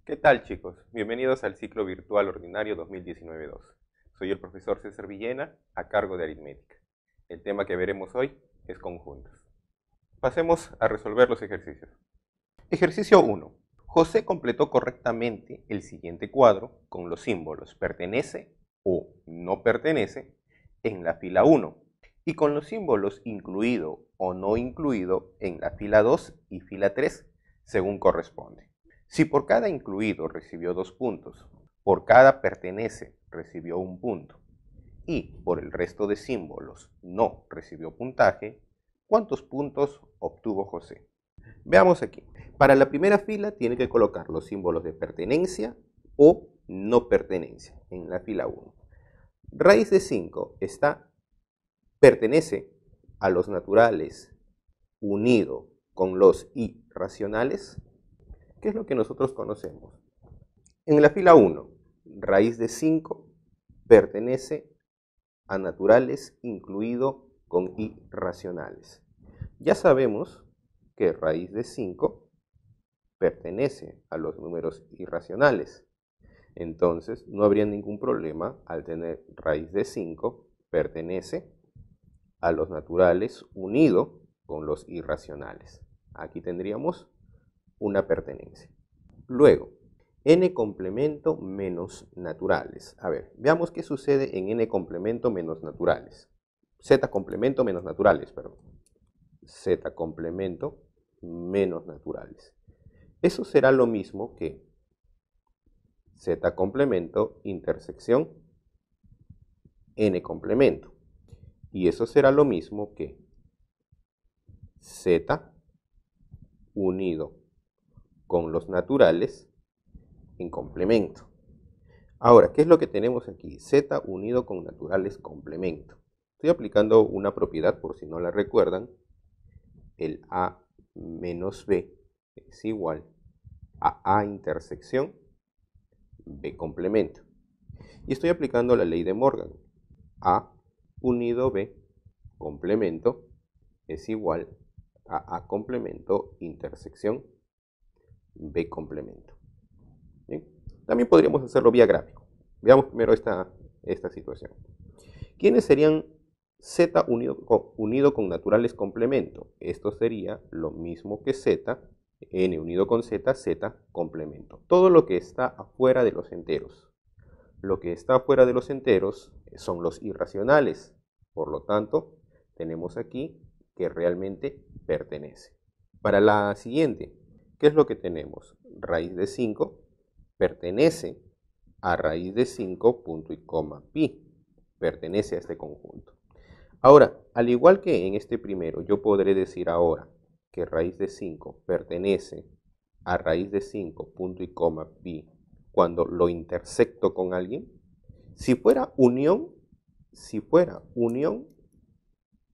¿Qué tal, chicos? Bienvenidos al ciclo virtual ordinario 2019-2. Soy el profesor César Villena, a cargo de aritmética. El tema que veremos hoy es conjuntos. Pasemos a resolver los ejercicios. Ejercicio 1. José completó correctamente el siguiente cuadro con los símbolos pertenece o no pertenece en la fila 1 y con los símbolos incluido o no incluido en la fila 2 y fila 3, según corresponde. Si por cada incluido recibió 2 puntos, por cada pertenece recibió 1 punto y por el resto de símbolos no recibió puntaje, ¿cuántos puntos obtuvo José? Veamos aquí. Para la primera fila tiene que colocar los símbolos de pertenencia o no pertenencia en la fila 1. Raíz de 5 pertenece a los naturales unido con los irracionales, que es lo que nosotros conocemos. En la fila 1, raíz de 5 pertenece a naturales incluido con irracionales. Ya sabemos que raíz de 5 pertenece a los números irracionales. Entonces, no habría ningún problema al tener raíz de 5 pertenece a los naturales unido con los irracionales. Aquí tendríamos una pertenencia. Luego, n complemento menos naturales. A ver, veamos qué sucede en n complemento menos naturales. Z complemento menos naturales, perdón. Z complemento menos naturales. Eso será lo mismo que Z complemento intersección n complemento. Y eso será lo mismo que Z unido con los naturales en complemento. Ahora, ¿qué es lo que tenemos aquí? Z unido con naturales complemento. Estoy aplicando una propiedad por si no la recuerdan. El A menos B es igual a A intersección B complemento. Y estoy aplicando la ley de Morgan. A unido B complemento es igual a A complemento intersección B complemento. ¿Bien? También podríamos hacerlo vía gráfico. Veamos primero esta situación. ¿Quiénes serían Z unido con naturales complemento? Esto sería lo mismo que Z, N unido con Z, Z complemento. Todo lo que está afuera de los enteros. Lo que está afuera de los enteros son los irracionales. Por lo tanto, tenemos aquí que realmente pertenece. Para la siguiente, ¿qué es lo que tenemos? Raíz de 5 pertenece a raíz de 5 punto y coma pi. Pertenece a este conjunto. Ahora, al igual que en este primero, yo podré decir ahora que raíz de 5 pertenece a raíz de 5 punto y coma pi cuando lo intersecto con alguien. Si fuera unión,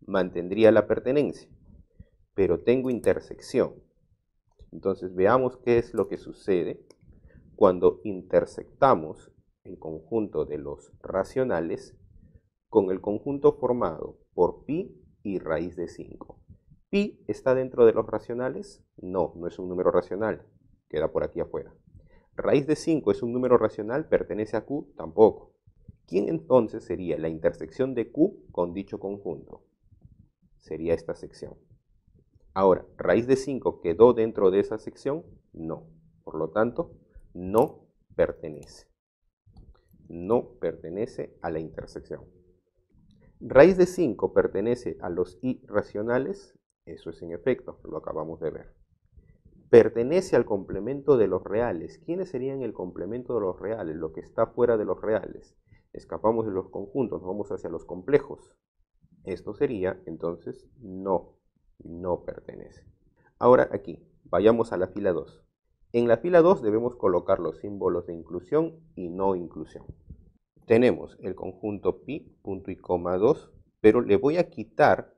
mantendría la pertenencia, pero tengo intersección. Entonces veamos qué es lo que sucede cuando intersectamos el conjunto de los racionales con el conjunto formado por pi y raíz de 5. ¿Pi está dentro de los racionales? No, no es un número racional, queda por aquí afuera. ¿Raíz de 5 es un número racional? ¿Pertenece a Q? Tampoco. ¿Quién entonces sería la intersección de Q con dicho conjunto? Sería esta sección. Ahora, ¿raíz de 5 quedó dentro de esa sección? No. Por lo tanto, no pertenece. No pertenece a la intersección. ¿Raíz de 5 pertenece a los irracionales? Eso es en efecto, lo acabamos de ver. Pertenece al complemento de los reales. ¿Quiénes serían el complemento de los reales? Lo que está fuera de los reales. Escapamos de los conjuntos, nos vamos hacia los complejos. Esto sería, entonces, no pertenece. Ahora aquí, vayamos a la fila 2. En la fila 2 debemos colocar los símbolos de inclusión y no inclusión. Tenemos el conjunto pi, punto y coma 2, pero le voy a quitar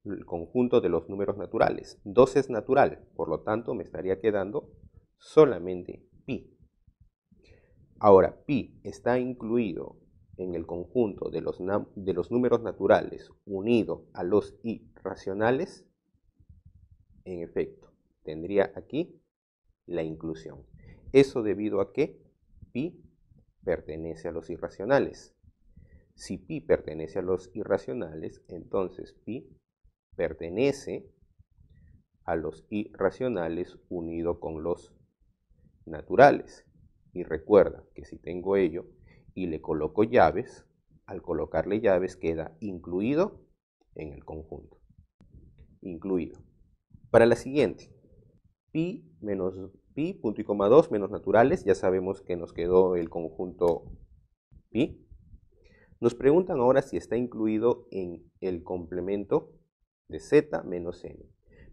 el conjunto de los números naturales. 2 es natural, por lo tanto me estaría quedando solamente pi. Ahora, pi está incluido en el conjunto de los números naturales unido a los irracionales. En efecto, tendría aquí la inclusión. Eso debido a que pi pertenece a los irracionales. Si pi pertenece a los irracionales, entonces pi pertenece a los irracionales unido con los naturales. Y recuerda que si tengo ello y le coloco llaves, al colocarle llaves queda incluido en el conjunto. Incluido. Para la siguiente, pi menos pi, punto y coma 2 menos naturales, ya sabemos que nos quedó el conjunto pi. Nos preguntan ahora si está incluido en el complemento de z menos n.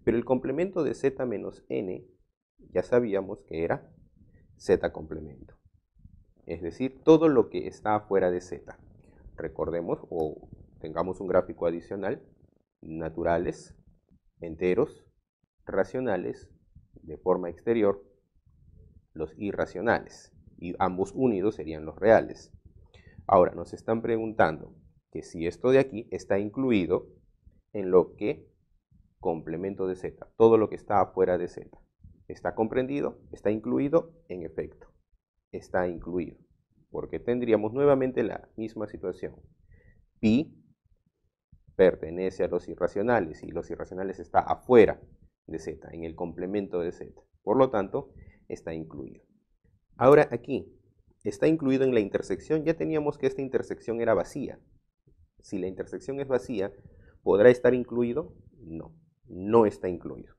Pero el complemento de z menos n ya sabíamos que era z complemento. Es decir, todo lo que está afuera de z. Recordemos o tengamos un gráfico adicional, naturales, enteros, racionales, de forma exterior, los irracionales. Y ambos unidos serían los reales. Ahora nos están preguntando que si esto de aquí está incluido en lo que complemento de z, todo lo que está afuera de z. ¿Está comprendido? ¿Está incluido? En efecto, está incluido. Porque tendríamos nuevamente la misma situación. Pi pertenece a los irracionales y los irracionales está afuera de z, en el complemento de z. Por lo tanto, está incluido. Ahora aquí, está incluido en la intersección. Ya teníamos que esta intersección era vacía. Si la intersección es vacía, ¿podrá estar incluido? No, no está incluido.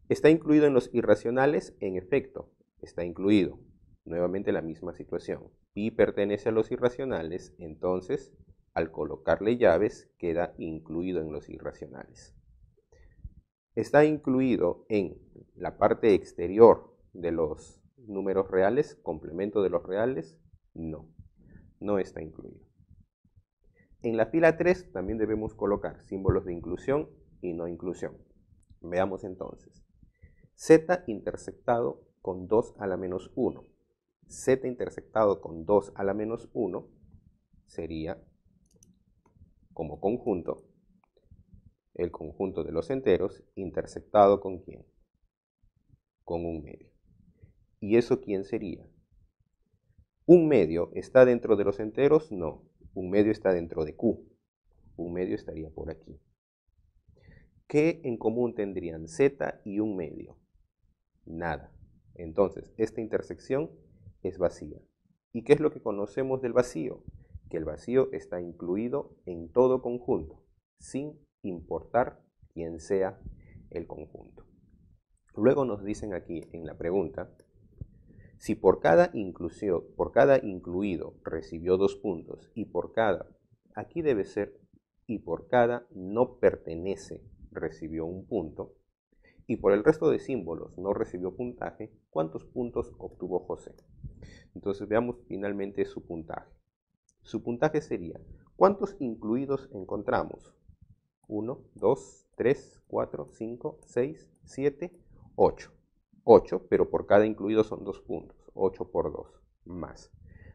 ¿Está incluido en los irracionales? En efecto, está incluido. Nuevamente la misma situación. Pi pertenece a los irracionales, entonces al colocarle llaves queda incluido en los irracionales. ¿Está incluido en la parte exterior de los números reales, complemento de los reales? No, no está incluido. En la fila 3 también debemos colocar símbolos de inclusión y no inclusión. Veamos entonces. Z intersectado con 2 a la menos 1. Z intersectado con 2 a la menos 1 sería, como conjunto, el conjunto de los enteros intersectado con ¿quién? Con un medio. ¿Y eso quién sería? ¿Un medio está dentro de los enteros? No. Un medio está dentro de Q. Un medio estaría por aquí. ¿Qué en común tendrían Z y un medio? Nada. Entonces, esta intersección es vacía. ¿Y qué es lo que conocemos del vacío? Que el vacío está incluido en todo conjunto, sin importar quién sea el conjunto. Luego nos dicen aquí en la pregunta, si por cada incluido recibió 2 puntos y por cada, aquí debe ser, y por cada no pertenece recibió 1 punto, y por el resto de símbolos no recibió puntaje, ¿cuántos puntos obtuvo José? Entonces veamos finalmente su puntaje. Su puntaje sería, ¿cuántos incluidos encontramos? 1, 2, 3, 4, 5, 6, 7, 8. 8, pero por cada incluido son 2 puntos. 8 por 2, más.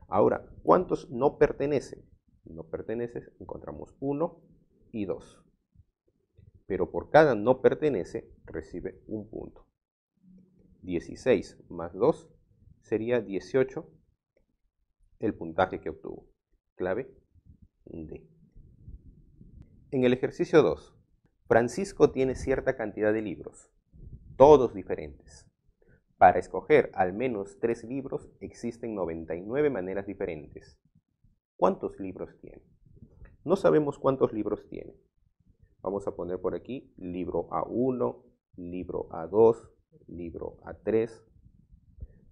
Ahora, ¿cuántos no pertenecen? No pertenecen, encontramos 1 y 2. Pero por cada no pertenece, recibe 1 punto. 16 más 2 sería 18 el puntaje que obtuvo. Clave D. En el ejercicio 2, Francisco tiene cierta cantidad de libros, todos diferentes. Para escoger al menos 3 libros existen 99 maneras diferentes. ¿Cuántos libros tiene? No sabemos cuántos libros tiene. Vamos a poner por aquí libro A1, libro A2, libro A3.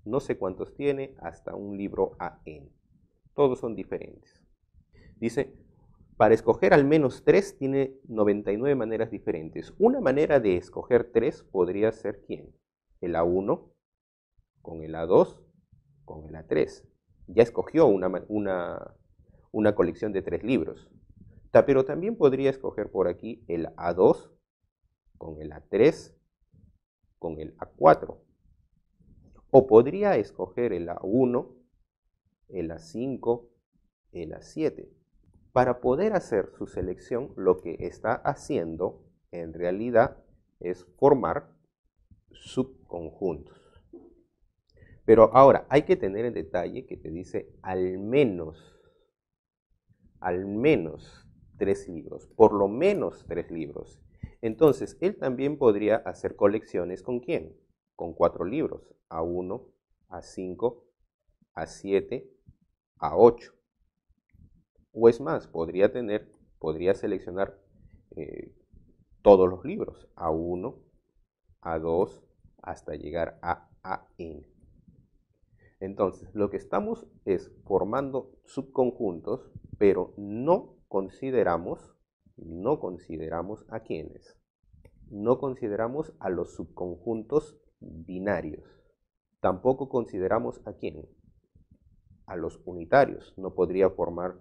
No sé cuántos tiene, hasta un libro AN. Todos son diferentes. Dice, para escoger al menos 3 tiene 99 maneras diferentes. Una manera de escoger 3 podría ser ¿quién? El A1 con el A2 con el A3. Ya escogió una colección de 3 libros. Pero también podría escoger por aquí el A2 con el A3 con el A4. O podría escoger el A1, el A5, el A7. Para poder hacer su selección, lo que está haciendo en realidad es formar subconjuntos. Pero ahora, hay que tener el detalle que te dice al menos 3 libros, por lo menos 3 libros. Entonces, él también podría hacer colecciones ¿con quién? Con 4 libros, A1, A5, A7, A8. O es más, podría seleccionar todos los libros, A1, A2, hasta llegar a AN. Entonces, lo que estamos es formando subconjuntos, pero no consideramos a quiénes. No consideramos a los subconjuntos binarios. Tampoco consideramos a quién. A los unitarios. No podría formar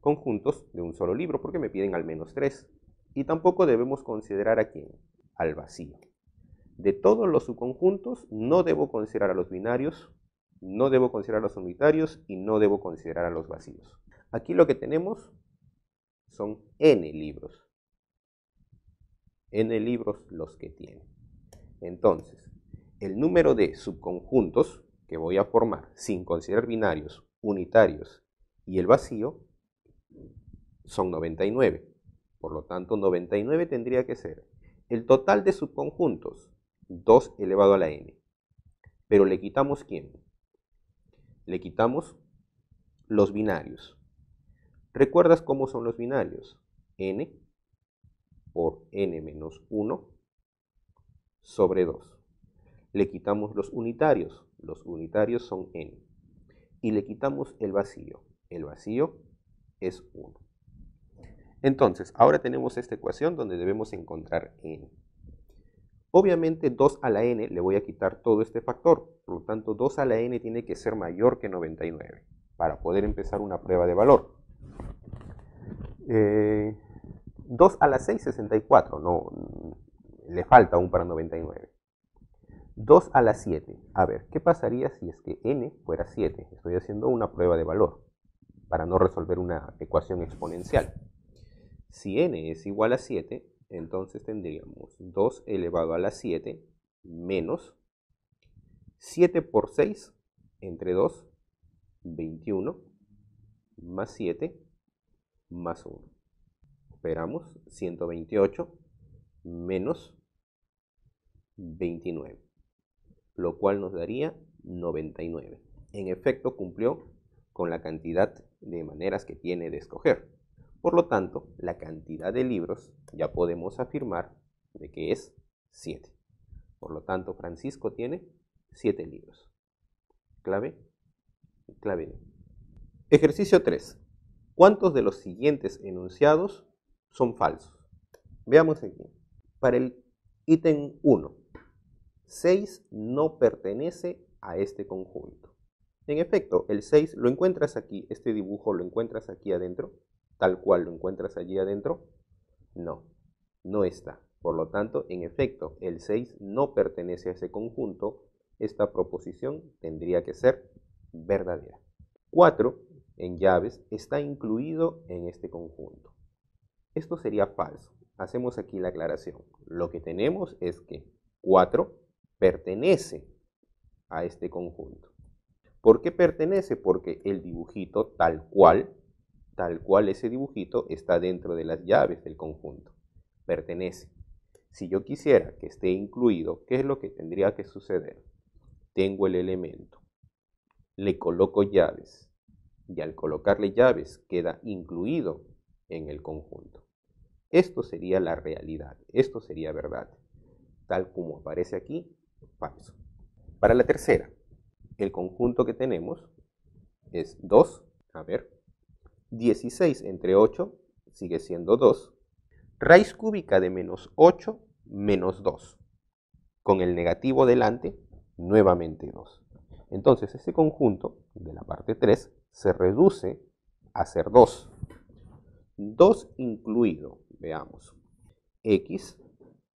conjuntos de un solo libro porque me piden al menos 3. Y tampoco debemos considerar a quién. Al vacío. De todos los subconjuntos, no debo considerar a los binarios, no debo considerar a los unitarios y no debo considerar a los vacíos. Aquí lo que tenemos son n libros. N libros los que tiene. Entonces, el número de subconjuntos que voy a formar sin considerar binarios, unitarios y el vacío son 99. Por lo tanto, 99 tendría que ser el total de subconjuntos, 2 elevado a la n. Pero le quitamos ¿quién? Le quitamos los binarios. ¿Recuerdas cómo son los binarios? N por n menos 1 sobre 2. Le quitamos los unitarios. Los unitarios son n. Y le quitamos el vacío. El vacío es 1. Entonces, ahora tenemos esta ecuación donde debemos encontrar n. Obviamente 2 a la n le voy a quitar todo este factor, por lo tanto 2 a la n tiene que ser mayor que 99 para poder empezar una prueba de valor. 2 a la 6, 64, no, le falta aún para 99. 2 a la 7, a ver, ¿qué pasaría si es que n fuera 7? Estoy haciendo una prueba de valor para no resolver una ecuación exponencial. Si n es igual a 7, entonces tendríamos 2 elevado a la 7 menos 7 por 6 entre 2, 21, más 7, más 1. Esperamos, 128 menos 29, lo cual nos daría 99. En efecto, cumplió con la cantidad de maneras que tiene de escoger. Por lo tanto, la cantidad de libros ya podemos afirmar de que es 7. Por lo tanto, Francisco tiene 7 libros. Clave, clave D. Ejercicio 3. ¿Cuántos de los siguientes enunciados son falsos? Veamos aquí. Para el ítem 1, 6 no pertenece a este conjunto. En efecto, el 6 lo encuentras aquí, este dibujo lo encuentras aquí adentro. Tal cual lo encuentras allí adentro, no, no está. Por lo tanto, en efecto, el 6 no pertenece a ese conjunto. Esta proposición tendría que ser verdadera. 4 en llaves está incluido en este conjunto. Esto sería falso. Hacemos aquí la aclaración. Lo que tenemos es que 4 pertenece a este conjunto. ¿Por qué pertenece? Porque el dibujito tal cual ese dibujito está dentro de las llaves del conjunto. Pertenece. Si yo quisiera que esté incluido, ¿qué es lo que tendría que suceder? Tengo el elemento, le coloco llaves y al colocarle llaves queda incluido en el conjunto. Esto sería la realidad, esto sería verdad. Tal como aparece aquí, falso. Para la tercera, el conjunto que tenemos es 2, a ver, 16 entre 8 sigue siendo 2. Raíz cúbica de menos 8 menos 2. Con el negativo delante, nuevamente 2. Entonces, este conjunto de la parte 3 se reduce a ser 2. 2 incluido, veamos, x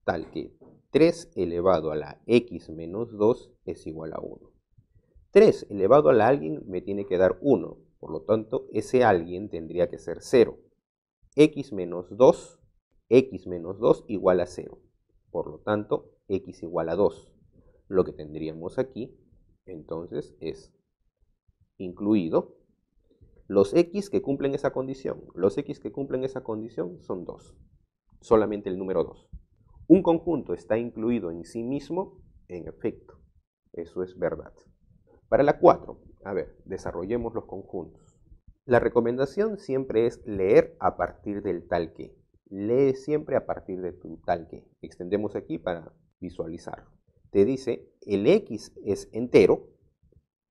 tal que 3 elevado a la x menos 2 es igual a 1. 3 elevado a la alguien me tiene que dar 1. Por lo tanto, ese alguien tendría que ser 0. X menos 2 igual a 0. Por lo tanto, x igual a 2. Lo que tendríamos aquí Entonces es incluido los x que cumplen esa condición. Los x que cumplen esa condición son 2. Solamente el número 2. Un conjunto está incluido en sí mismo, en efecto. Eso es verdad. Para la 4, a ver, desarrollemos los conjuntos. La recomendación siempre es leer a partir del tal que. Lee siempre a partir de tu tal que. Extendemos aquí para visualizarlo. Te dice, el x es entero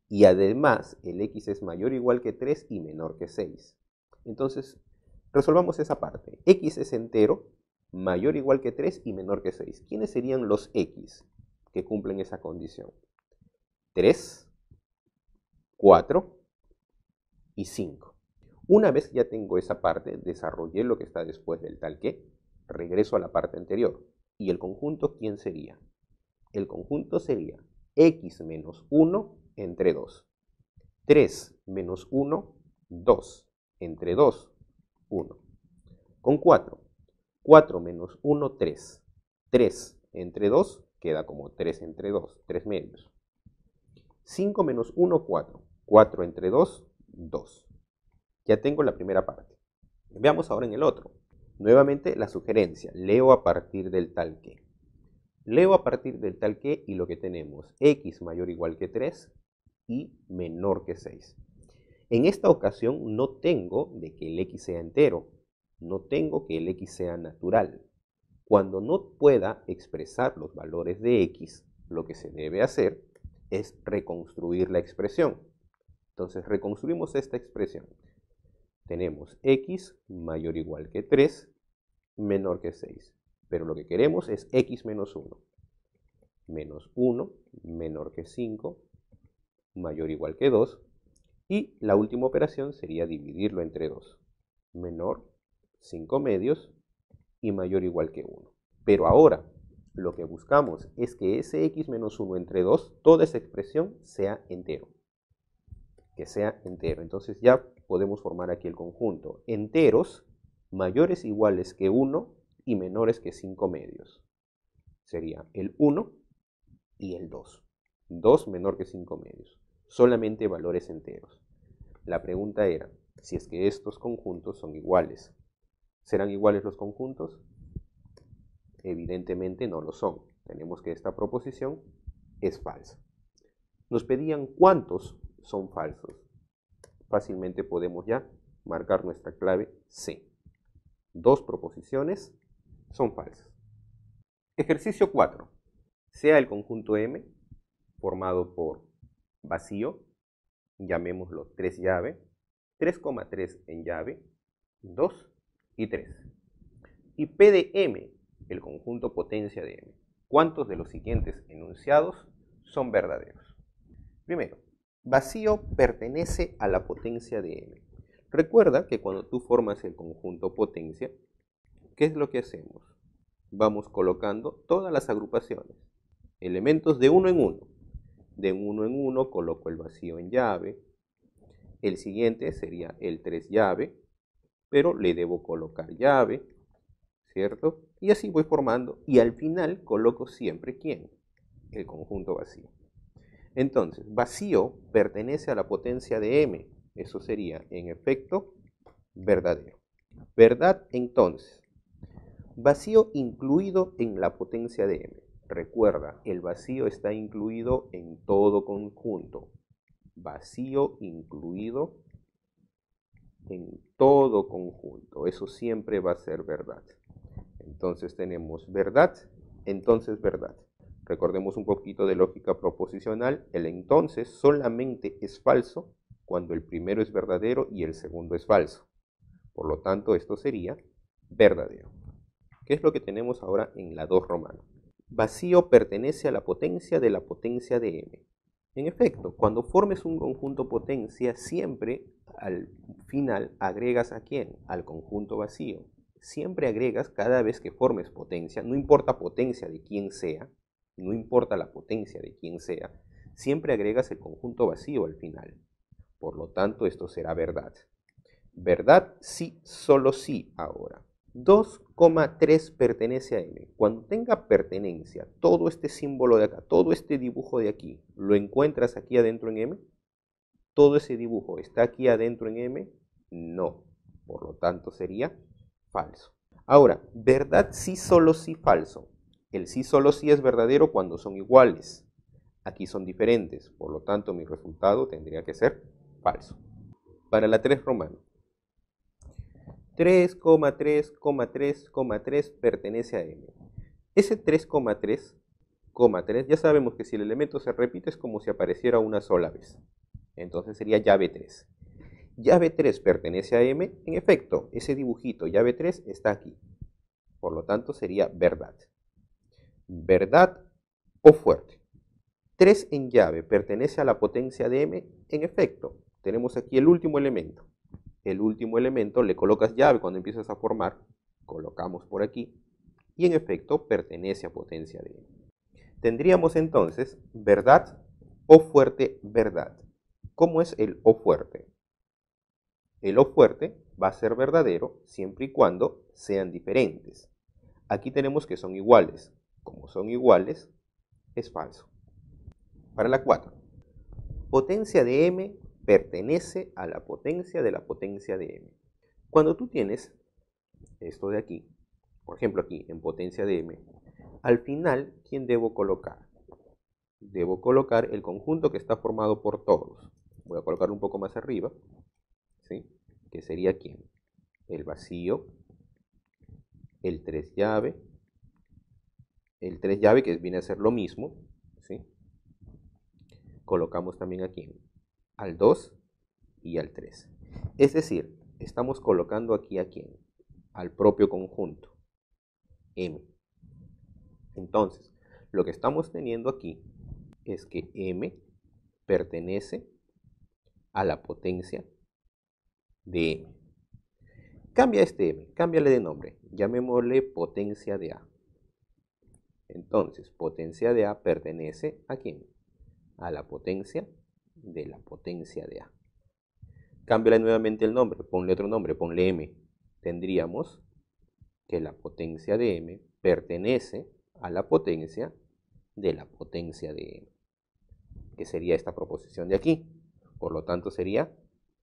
y además el x es mayor o igual que 3 y menor que 6. Entonces, resolvamos esa parte. X es entero, mayor o igual que 3 y menor que 6. ¿Quiénes serían los x que cumplen esa condición? 3, 4 y 5. Una vez ya tengo esa parte, desarrollé lo que está después del tal que, regreso a la parte anterior. ¿Y el conjunto quién sería? El conjunto sería x menos 1 entre 2. 3 menos 1, 2. Entre 2, 1. Con 4. 4 menos 1, 3. 3 entre 2 queda como 3 entre 2, 3 medios. 5 menos 1, 4. 4 entre 2, 2. Ya tengo la primera parte. Veamos ahora en el otro. Nuevamente la sugerencia, leo a partir del tal que. Leo a partir del tal que y lo que tenemos, x mayor o igual que 3 y menor que 6. En esta ocasión no tengo de que el x sea entero, no tengo que el x sea natural. Cuando no pueda expresar los valores de x, lo que se debe hacer es reconstruir la expresión. Entonces reconstruimos esta expresión. Tenemos x mayor o igual que 3, menor que 6. Pero lo que queremos es x menos 1. Menos 1, menor que 5, mayor o igual que 2. Y la última operación sería dividirlo entre 2. Menor, 5 medios y mayor o igual que 1. Pero ahora lo que buscamos es que ese x menos 1 entre 2, toda esa expresión sea entero. Que sea entero. Entonces ya podemos formar aquí el conjunto. Enteros mayores o iguales que 1 y menores que 5 medios. Sería el 1 y el 2. 2 menor que 5 medios. Solamente valores enteros. La pregunta era si es que estos conjuntos son iguales. ¿Serán iguales los conjuntos? Evidentemente no lo son. Tenemos que esta proposición es falsa. Nos pedían cuántos son falsos. Fácilmente podemos ya marcar nuestra clave C. 2 proposiciones son falsas. Ejercicio 4. Sea el conjunto M formado por vacío, llamémoslo 3 llave, 3,3 en llave, 2 y 3. Y P de M, el conjunto potencia de M. ¿Cuántos de los siguientes enunciados son verdaderos? Primero, vacío pertenece a la potencia de M. Recuerda que cuando tú formas el conjunto potencia, ¿qué es lo que hacemos? Vamos colocando todas las agrupaciones, elementos de uno en uno. De uno en uno coloco el vacío en llave. El siguiente sería el 3 llave, pero le debo colocar llave, ¿cierto? Y así voy formando y al final coloco siempre ¿quién? El conjunto vacío. Entonces, vacío pertenece a la potencia de M. Eso sería, en efecto, verdadero. ¿Verdad? Entonces, vacío incluido en la potencia de M. Recuerda, el vacío está incluido en todo conjunto. Vacío incluido en todo conjunto. Eso siempre va a ser verdad. Entonces tenemos verdad, entonces verdad. Recordemos un poquito de lógica proposicional. El entonces solamente es falso cuando el primero es verdadero y el segundo es falso. Por lo tanto, esto sería verdadero. ¿Qué es lo que tenemos ahora en la 2 romana? Vacío pertenece a la potencia de M. En efecto, cuando formes un conjunto potencia, siempre al final agregas ¿a quién? Al conjunto vacío. Siempre agregas cada vez que formes potencia, no importa potencia de quién sea, no importa la potencia de quién sea, siempre agregas el conjunto vacío al final. Por lo tanto, esto será verdad. Verdad sí, solo sí ahora. 2,3 pertenece a M. Cuando tenga pertenencia, todo este símbolo de acá, todo este dibujo de aquí, ¿lo encuentras aquí adentro en M? ¿Todo ese dibujo está aquí adentro en M? No. Por lo tanto sería falso. Ahora, verdad sí, solo sí, falso. El sí, solo sí es verdadero cuando son iguales. Aquí son diferentes. Por lo tanto, mi resultado tendría que ser falso. Para la 3 romana. 3,3,3,3 pertenece a M. Ese 3,3, ya sabemos que si el elemento se repite es como si apareciera una sola vez. Entonces sería llave 3. Llave 3 pertenece a M. En efecto, ese dibujito llave 3 está aquí. Por lo tanto sería verdad. ¿Verdad o fuerte? 3 en llave pertenece a la potencia de M. En efecto, tenemos aquí el último elemento. El último elemento le colocas llave cuando empiezas a formar, colocamos por aquí, y en efecto pertenece a potencia de M. Tendríamos entonces verdad o fuerte verdad. ¿Cómo es el o fuerte? El o fuerte va a ser verdadero siempre y cuando sean diferentes. Aquí tenemos que son iguales. Como son iguales, es falso. Para la 4. Potencia de M pertenece a la potencia de la potencia de M. Cuando tú tienes esto de aquí, por ejemplo aquí en potencia de M, al final, ¿quién debo colocar? Debo colocar el conjunto que está formado por todos. Voy a colocarlo un poco más arriba, ¿sí? Que sería ¿quién? El vacío, el 3 llave, el 3 llave que viene a ser lo mismo, ¿sí? Colocamos también aquí al 2 y al 3. Es decir, estamos colocando aquí a quién? Al propio conjunto, M. Entonces, lo que estamos teniendo aquí es que M pertenece a la potencia de M. Cambia este M, cámbiale de nombre, llamémosle potencia de A. Entonces, potencia de A pertenece a quién? A la potencia de A. Cámbiale nuevamente el nombre, ponle otro nombre, ponle M. Tendríamos que la potencia de M pertenece a la potencia de M, que sería esta proposición de aquí. Por lo tanto, sería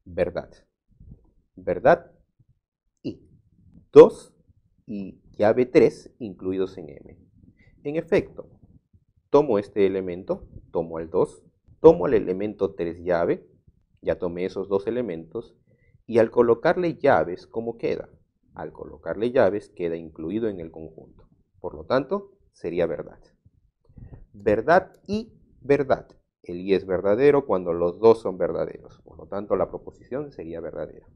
verdad. Verdad y 2 y llave 3 incluidos en M. En efecto, tomo este elemento, tomo al 2, tomo el elemento 3 llave, ya tomé esos dos elementos, y al colocarle llaves, ¿cómo queda? Al colocarle llaves queda incluido en el conjunto. Por lo tanto, sería verdad. Verdad y verdad. El y es verdadero cuando los dos son verdaderos. Por lo tanto, la proposición sería verdadera.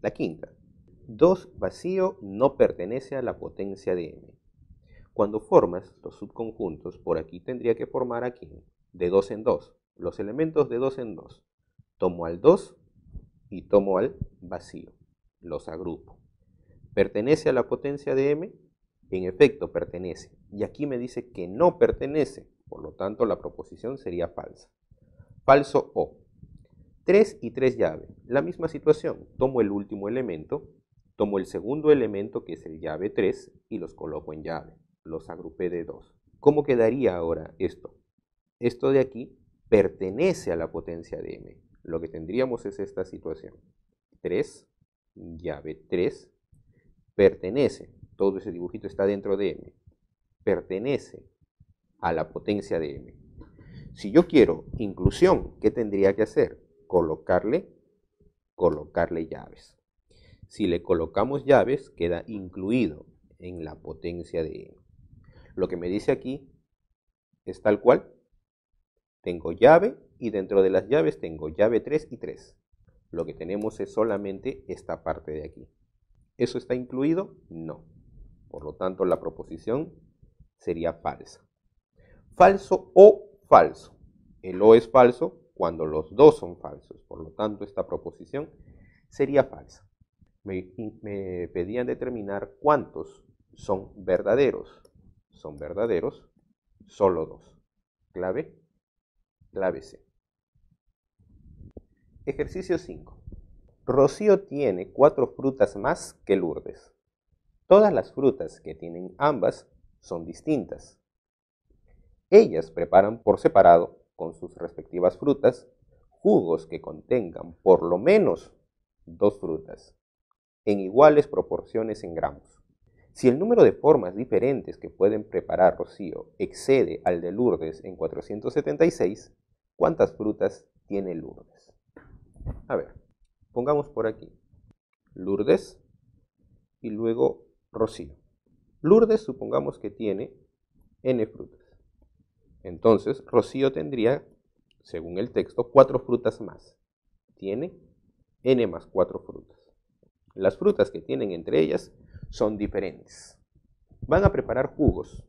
La quinta. 2 vacío no pertenece a la potencia de M. Cuando formas los subconjuntos, por aquí tendría que formar aquí de 2 en 2. Los elementos de 2 en 2. Tomo al 2 y tomo al vacío. Los agrupo. ¿Pertenece a la potencia de M? En efecto, pertenece. Y aquí me dice que no pertenece. Por lo tanto, la proposición sería falsa. Falso o. 3 y 3 llave. La misma situación. Tomo el último elemento, tomo el segundo elemento que es el llave 3 y los coloco en llave. Los agrupé de 2. ¿Cómo quedaría ahora esto? Esto de aquí pertenece a la potencia de M. Lo que tendríamos es esta situación. 3, llave 3, pertenece, todo ese dibujito está dentro de M, pertenece a la potencia de M. Si yo quiero inclusión, ¿qué tendría que hacer? Colocarle llaves. Si le colocamos llaves, queda incluido en la potencia de M. Lo que me dice aquí es tal cual. Tengo llave y dentro de las llaves tengo llave 3 y 3. Lo que tenemos es solamente esta parte de aquí. ¿Eso está incluido? No. Por lo tanto, la proposición sería falsa. Falso o falso. El o es falso cuando los dos son falsos. Por lo tanto, esta proposición sería falsa. Me pedían determinar cuántos son verdaderos. Son verdaderos solo 2. Clave C. Ejercicio 5. Rocío tiene 4 frutas más que Lourdes. Todas las frutas que tienen ambas son distintas. Ellas preparan por separado, con sus respectivas frutas, jugos que contengan por lo menos 2 frutas, en iguales proporciones en gramos. Si el número de formas diferentes que pueden preparar Rocío excede al de Lourdes en 476, ¿cuántas frutas tiene Lourdes? A ver, pongamos por aquí Lourdes y luego Rocío. Lourdes supongamos que tiene n frutas. Entonces, Rocío tendría, según el texto, 4 frutas más. Tiene n más 4 frutas. Las frutas que tienen entre ellas son diferentes. Van a preparar jugos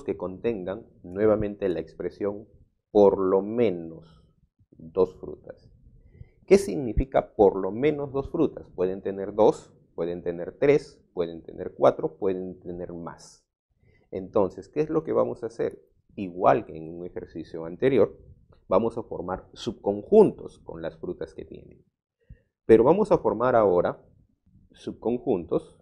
que contengan nuevamente la expresión por lo menos 2 frutas. ¿Qué significa por lo menos 2 frutas? Pueden tener 2, pueden tener 3, pueden tener 4, pueden tener más. Entonces, ¿qué es lo que vamos a hacer? Igual que en un ejercicio anterior, vamos a formar subconjuntos con las frutas que tienen. Pero vamos a formar ahora subconjuntos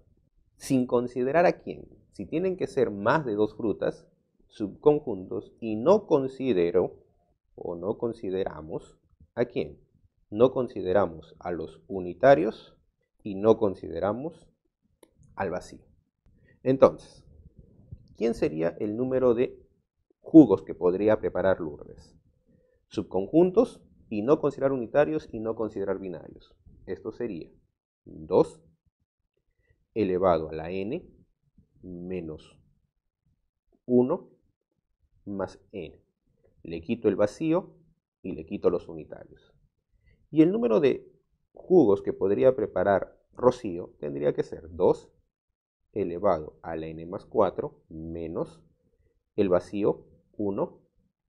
sin considerar a quién. Si tienen que ser más de 2 frutas, subconjuntos, y no considero o no consideramos a quién. No consideramos a los unitarios y no consideramos al vacío. Entonces, ¿quién sería el número de jugos que podría preparar Lourdes? Subconjuntos y no considerar unitarios y no considerar binarios. Esto sería 2 elevado a la n menos 1 más n. Le quito el vacío y le quito los unitarios. Y el número de jugos que podría preparar Rocío tendría que ser 2 elevado a la n más 4 menos el vacío 1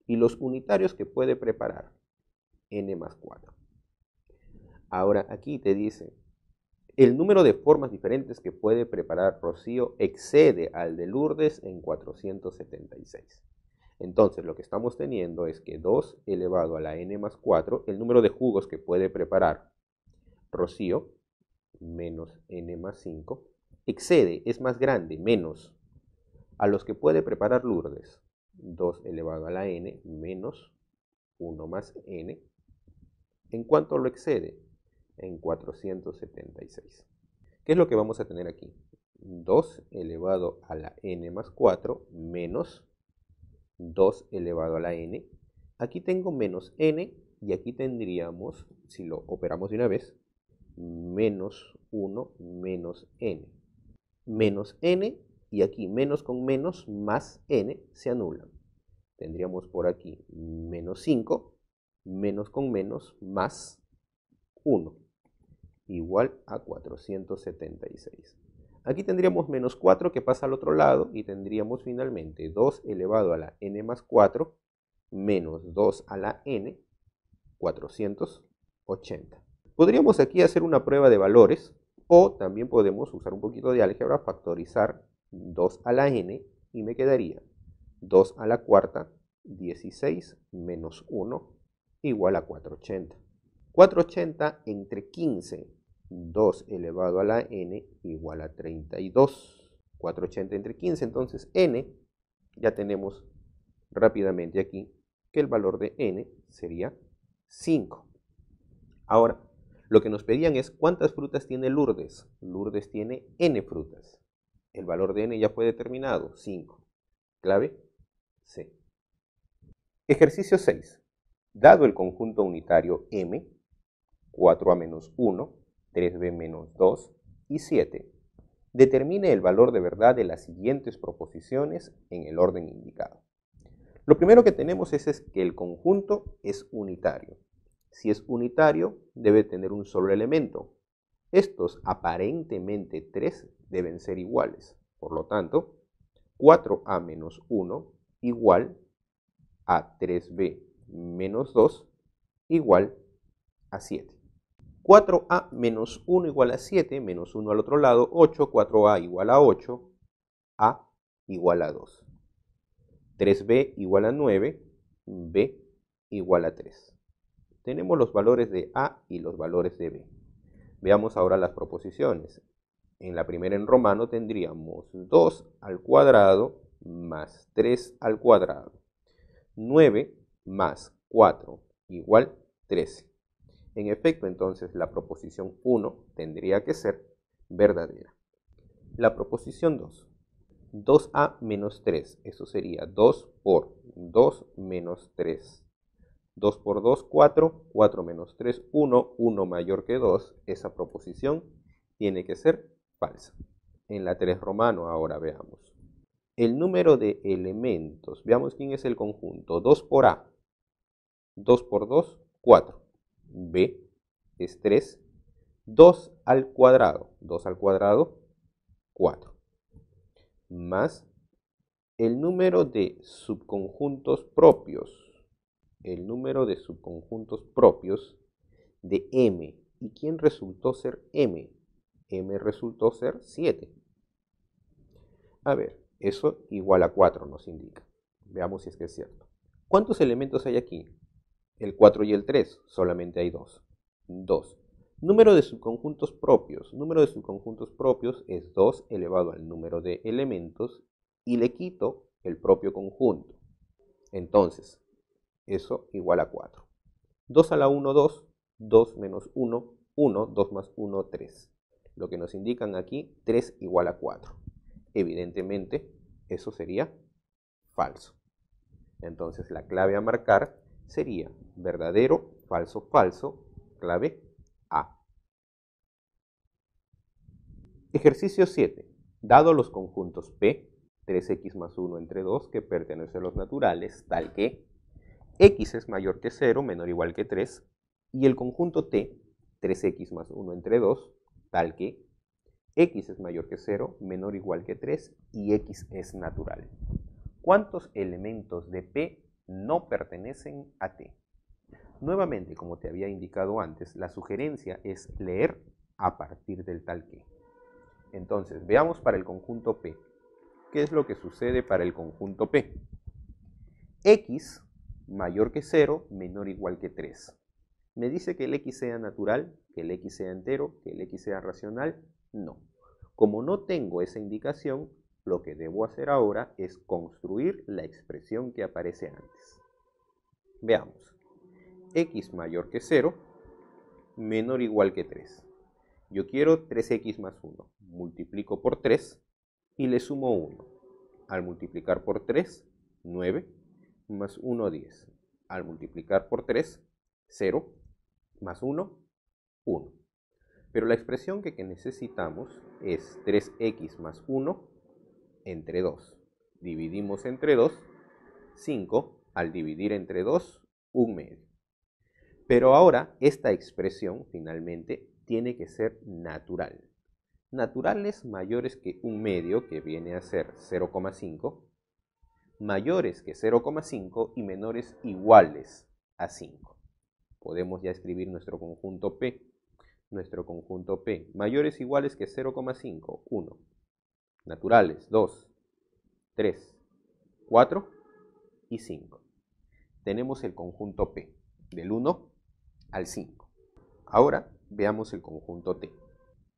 y los unitarios que puede preparar n más 4. Ahora aquí te dice, el número de formas diferentes que puede preparar Rocío excede al de Lourdes en 476. Entonces lo que estamos teniendo es que 2 elevado a la n más 4, el número de jugos que puede preparar Rocío, menos n más 5, excede, es más grande, menos, a los que puede preparar Lourdes, 2 elevado a la n menos 1 más n. ¿En cuánto lo excede? En 476. ¿Qué es lo que vamos a tener aquí? 2 elevado a la n más 4 menos 2 elevado a la n. Aquí tengo menos n y aquí tendríamos, si lo operamos de una vez, menos 1 menos n. Menos n y aquí menos con menos más n se anulan. Tendríamos por aquí menos 5, menos con menos más 1, igual a 476. Aquí tendríamos menos 4 que pasa al otro lado y tendríamos finalmente 2 elevado a la n más 4 menos 2 a la n, 480. Podríamos aquí hacer una prueba de valores o también podemos usar un poquito de álgebra, factorizar 2 a la n y me quedaría 2 a la cuarta, 16 menos 1 igual a 480. 480 entre 15, 2 elevado a la n igual a 32. 480 entre 15, entonces n, ya tenemos rápidamente aquí que el valor de n sería 5. Ahora, lo que nos pedían es ¿cuántas frutas tiene Lourdes? Lourdes tiene n frutas. El valor de n ya fue determinado, 5. Clave C. Ejercicio 6. Dado el conjunto unitario M, 4a menos 1, 3b menos 2 y 7, determine el valor de verdad de las siguientes proposiciones en el orden indicado. Lo primero que tenemos es que el conjunto es unitario. Si es unitario, debe tener un solo elemento. Estos aparentemente 3 deben ser iguales. Por lo tanto, 4a menos 1 igual a 3b menos 2 igual a 7. 4a menos 1 igual a 7, menos 1 al otro lado, 8, 4a igual a 8, a igual a 2. 3b igual a 9, b igual a 3. Tenemos los valores de a y los valores de b. Veamos ahora las proposiciones. En la primera en romano tendríamos 2 al cuadrado más 3 al cuadrado. 9 más 4 igual 13. En efecto, entonces, la proposición 1 tendría que ser verdadera. La proposición 2. 2a menos 3. Eso sería 2 por 2 menos 3. 2 por 2, 4. 4 menos 3, 1. 1 mayor que 2. Esa proposición tiene que ser falsa. En la 3 romano ahora veamos. El número de elementos. Veamos quién es el conjunto. 2 por a. 2 por 2, 4. B es 3. 2 al cuadrado. 2 al cuadrado, 4. Más el número de subconjuntos propios. El número de subconjuntos propios de M. ¿Y quién resultó ser M? M resultó ser 7. A ver, eso igual a 4 nos indica. Veamos si es que es cierto. ¿Cuántos elementos hay aquí? El 4 y el 3, solamente hay 2. 2. Número de subconjuntos propios. Número de subconjuntos propios es 2 elevado al número de elementos y le quito el propio conjunto. Entonces, eso igual a 4. 2 a la 1, 2. 2 menos 1, 1. 2 más 1, 3. Lo que nos indican aquí, 3 igual a 4. Evidentemente, eso sería falso. Entonces, la clave a marcar sería verdadero, falso, falso, clave A. Ejercicio 7. Dado los conjuntos P, 3x más 1 entre 2, que pertenecen a los naturales, tal que x es mayor que 0, menor o igual que 3, y el conjunto T, 3x más 1 entre 2, tal que x es mayor que 0, menor o igual que 3, y x es natural. ¿Cuántos elementos de P no pertenecen a T? Nuevamente, como te había indicado antes, la sugerencia es leer a partir del tal que. Entonces, veamos para el conjunto P. ¿Qué es lo que sucede para el conjunto P? X mayor que 0, menor o igual que 3. ¿Me dice que el X sea natural, que el X sea entero, que el X sea racional? No. Como no tengo esa indicación, lo que debo hacer ahora es construir la expresión que aparece antes. Veamos. X mayor que 0, menor o igual que 3. Yo quiero 3x más 1. Multiplico por 3 y le sumo 1. Al multiplicar por 3, 9, más 1, 10. Al multiplicar por 3, 0, más 1, 1. Pero la expresión que necesitamos es 3x más 1 entre 2. Dividimos entre 2, 5. Al dividir entre 2, 1 medio. Pero ahora esta expresión finalmente tiene que ser natural. Naturales mayores que 1 medio, que viene a ser 0,5, mayores que 0,5 y menores iguales a 5. Podemos ya escribir nuestro conjunto P. Nuestro conjunto P. Mayores iguales que 0,5, 1. Naturales, 2, 3, 4 y 5. Tenemos el conjunto P, del 1 al 5. Ahora veamos el conjunto T.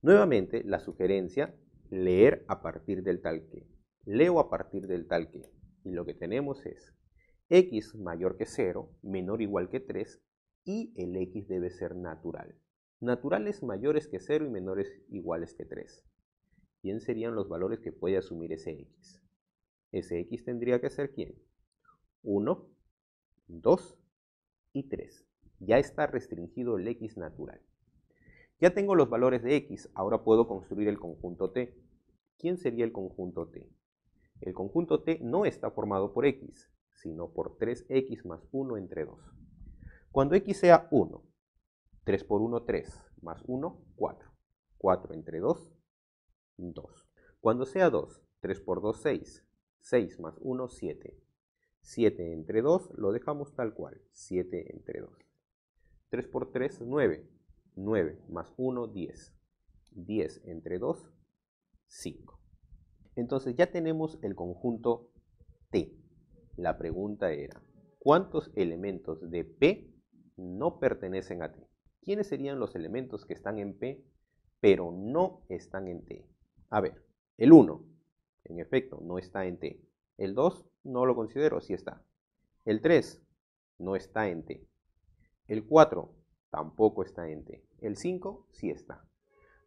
Nuevamente la sugerencia, leer a partir del tal que. Leo a partir del tal que. Y lo que tenemos es x mayor que 0, menor o igual que 3, y el x debe ser natural. Naturales mayores que 0 y menores iguales que 3. ¿Quién serían los valores que puede asumir ese x? Ese x tendría que ser ¿quién? 1, 2 y 3. Ya está restringido el x natural. Ya tengo los valores de x, ahora puedo construir el conjunto T. ¿Quién sería el conjunto T? El conjunto T no está formado por x, sino por 3x más 1 entre 2. Cuando x sea 1, 3 por 1, 3, más 1, 4. 4 entre 2, 2. Cuando sea 2, 3 por 2, 6. 6 más 1, 7. 7 entre 2 lo dejamos tal cual, 7 entre 2. 3 por 3, 9. 9 más 1, 10. 10 entre 2, 5. Entonces ya tenemos el conjunto T. La pregunta era, ¿cuántos elementos de P no pertenecen a T? ¿Quiénes serían los elementos que están en P, pero no están en T? A ver, el 1, en efecto, no está en T. El 2 no lo considero, sí está. El 3 no está en T. El 4 tampoco está en T. El 5 sí está.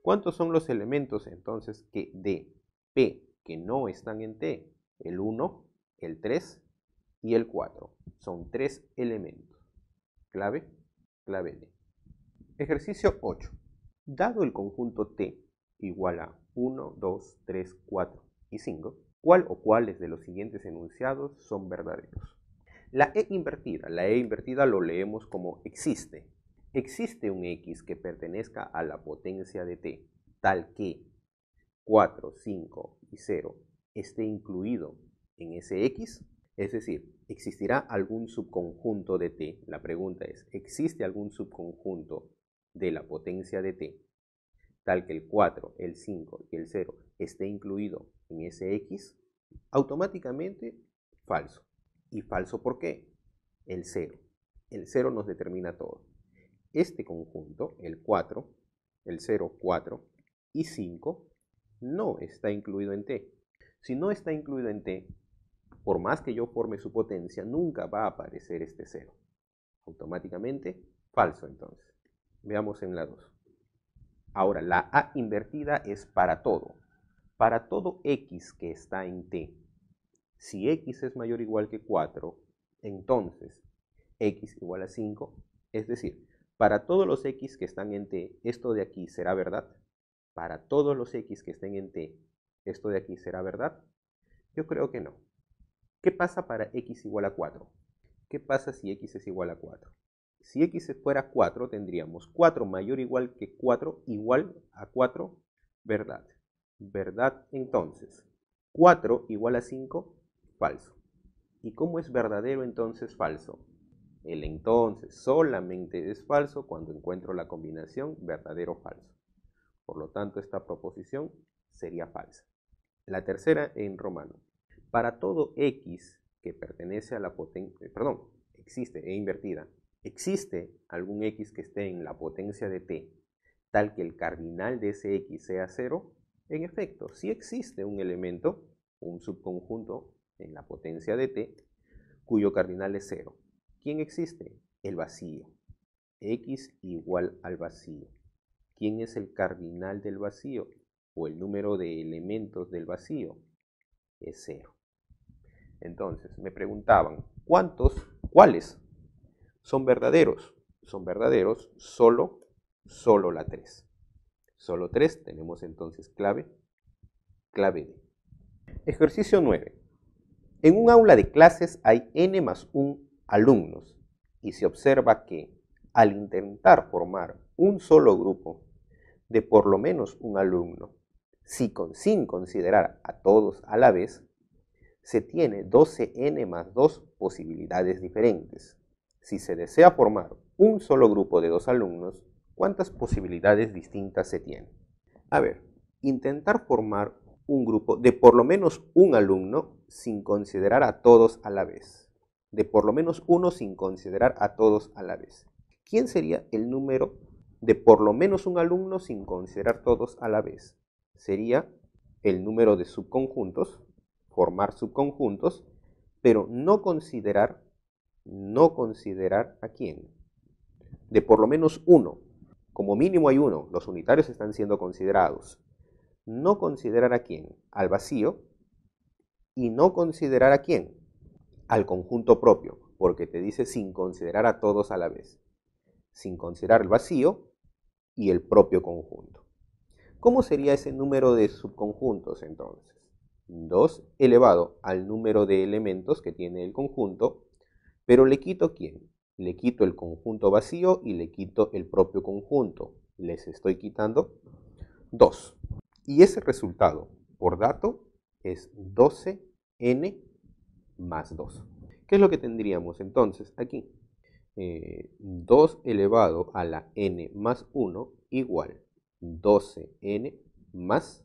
¿Cuántos son los elementos entonces que de P que no están en T? El 1, el 3 y el 4. Son 3 elementos. Clave, clave D. Ejercicio 8. Dado el conjunto T igual a 1, 2, 3, 4 y 5, ¿cuál o cuáles de los siguientes enunciados son verdaderos? La E invertida lo leemos como existe. Existe un X que pertenezca a la potencia de T, tal que 4, 5 y 0 esté incluido en ese X. Es decir, ¿existirá algún subconjunto de T? La pregunta es, ¿existe algún subconjunto de la potencia de T tal que el 4, el 5 y el 0 esté incluido en ese X? Automáticamente falso. ¿Y falso por qué? El 0. El 0 nos determina todo. Este conjunto, el 4, el 0, 4 y 5, no está incluido en T. Si no está incluido en T, por más que yo forme su potencia, nunca va a aparecer este 0. Automáticamente falso entonces. Veamos en la 2. Ahora, la A invertida es para todo. Para todo X que está en T. Si X es mayor o igual que 4, entonces X igual a 5. Es decir, para todos los X que están en T, esto de aquí será verdad. Para todos los X que estén en T, esto de aquí será verdad. Yo creo que no. ¿Qué pasa para X igual a 4? ¿Qué pasa si X es igual a 4? Si X fuera 4, tendríamos 4 mayor o igual que 4 igual a 4, verdad. Verdad entonces. 4 igual a 5, falso. ¿Y cómo es verdadero entonces falso? El entonces solamente es falso cuando encuentro la combinación verdadero-falso. Por lo tanto, esta proposición sería falsa. La tercera en romano. Para todo X que pertenece a la potencia, existe, E invertida, existe algún X que esté en la potencia de T, tal que el cardinal de ese X sea 0, en efecto, sí existe un elemento, un subconjunto en la potencia de T, cuyo cardinal es 0. ¿Quién existe? El vacío. X igual al vacío. ¿Quién es el cardinal del vacío? O el número de elementos del vacío. Es 0. Entonces, me preguntaban, ¿cuáles son verdaderos? Son verdaderos solo la 3. Solo 3, tenemos entonces clave D. Ejercicio 9. En un aula de clases hay n más 1 alumnos y se observa que al intentar formar un solo grupo de por lo menos un alumno, sin considerar a todos a la vez, se tiene 12n más 2 posibilidades diferentes. Si se desea formar un solo grupo de 2 alumnos, ¿cuántas posibilidades distintas se tienen? A ver, intentar formar un grupo de por lo menos un alumno sin considerar a todos a la vez. De por lo menos uno sin considerar a todos a la vez. ¿Quién sería el número de por lo menos un alumno sin considerar todos a la vez? Sería el número de subconjuntos, formar subconjuntos, pero no considerar a quién. De por lo menos uno. Como mínimo hay uno, los unitarios están siendo considerados. No considerar a quién, al vacío, y no considerar a quién, al conjunto propio, porque te dice sin considerar a todos a la vez, sin considerar el vacío y el propio conjunto. ¿Cómo sería ese número de subconjuntos entonces? 2 elevado al número de elementos que tiene el conjunto, pero le quito ¿quién? Le quito el conjunto vacío y le quito el propio conjunto. Les estoy quitando 2. Y ese resultado, por dato, es 12n más 2. ¿Qué es lo que tendríamos entonces aquí? 2 elevado a la n más 1 igual 12n más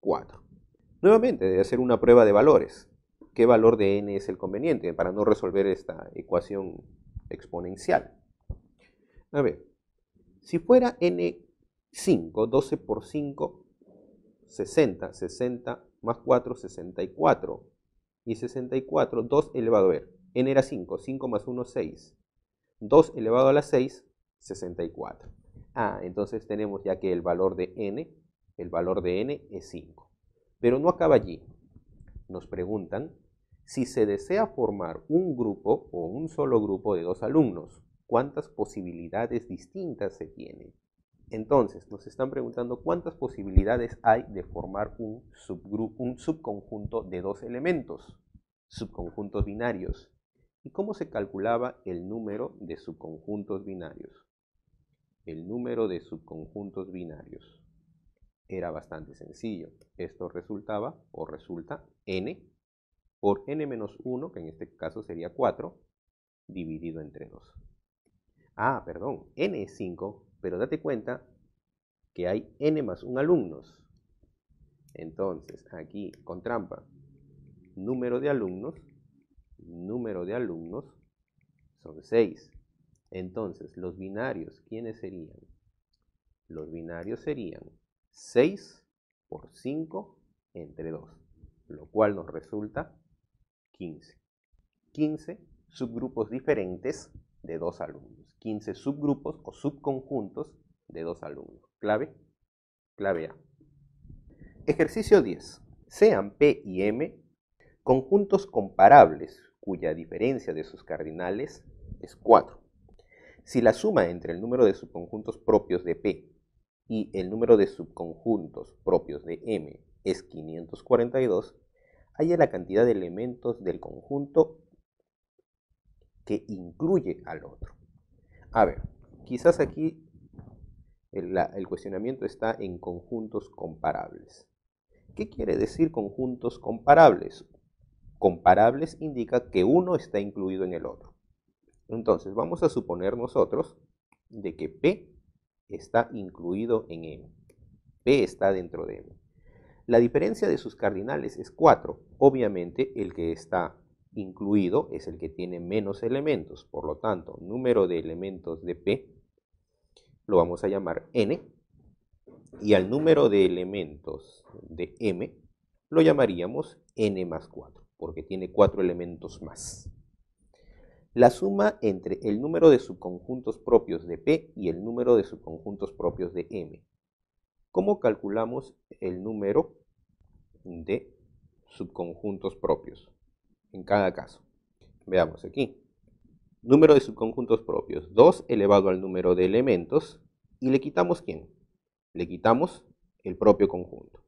4. Nuevamente, debe hacer una prueba de valores. ¿Qué valor de n es el conveniente para no resolver esta ecuación exponencial? A ver, si fuera n5, 12 por 5 60. 60 más 4, 64. Y 64, 2 elevado a ver. N era 5. 5 más 1, 6. 2 elevado a la 6, 64. Entonces tenemos ya que el valor de n es 5. Pero no acaba allí. Nos preguntan si se desea formar un grupo o un solo grupo de 2 alumnos, ¿cuántas posibilidades distintas se tienen? Entonces, nos están preguntando cuántas posibilidades hay de formar un subconjunto de 2 elementos, subconjuntos binarios. ¿Y cómo se calculaba el número de subconjuntos binarios? El número de subconjuntos binarios era bastante sencillo. Esto resulta n por n menos 1, que en este caso sería 4, dividido entre 2. Perdón, n es 5, pero date cuenta que hay n más 1 alumnos. Entonces, aquí, con trampa, número de alumnos son 6. Entonces, los binarios, ¿quiénes serían? Los binarios serían 6 por 5 entre 2, lo cual nos resulta 15. 15 subgrupos diferentes de 2 alumnos. 15 subgrupos o subconjuntos de 2 alumnos. Clave A. Ejercicio 10. Sean P y M conjuntos comparables cuya diferencia de sus cardinales es 4. Si la suma entre el número de subconjuntos propios de P y el número de subconjuntos propios de M es 542, haya la cantidad de elementos del conjunto que incluye al otro. A ver, quizás aquí el cuestionamiento está en conjuntos comparables. ¿Qué quiere decir conjuntos comparables? Comparables indica que uno está incluido en el otro. Entonces, vamos a suponer nosotros de que P está incluido en M. P está dentro de M. La diferencia de sus cardinales es 4. Obviamente, el que está incluido es el que tiene menos elementos. Por lo tanto, número de elementos de P lo vamos a llamar n. Y al número de elementos de M lo llamaríamos n más 4, porque tiene 4 elementos más. La suma entre el número de subconjuntos propios de P y el número de subconjuntos propios de M. ¿Cómo calculamos el número de subconjuntos propios en cada caso? Veamos aquí. Número de subconjuntos propios, 2 elevado al número de elementos, y le quitamos ¿quién? Le quitamos el propio conjunto.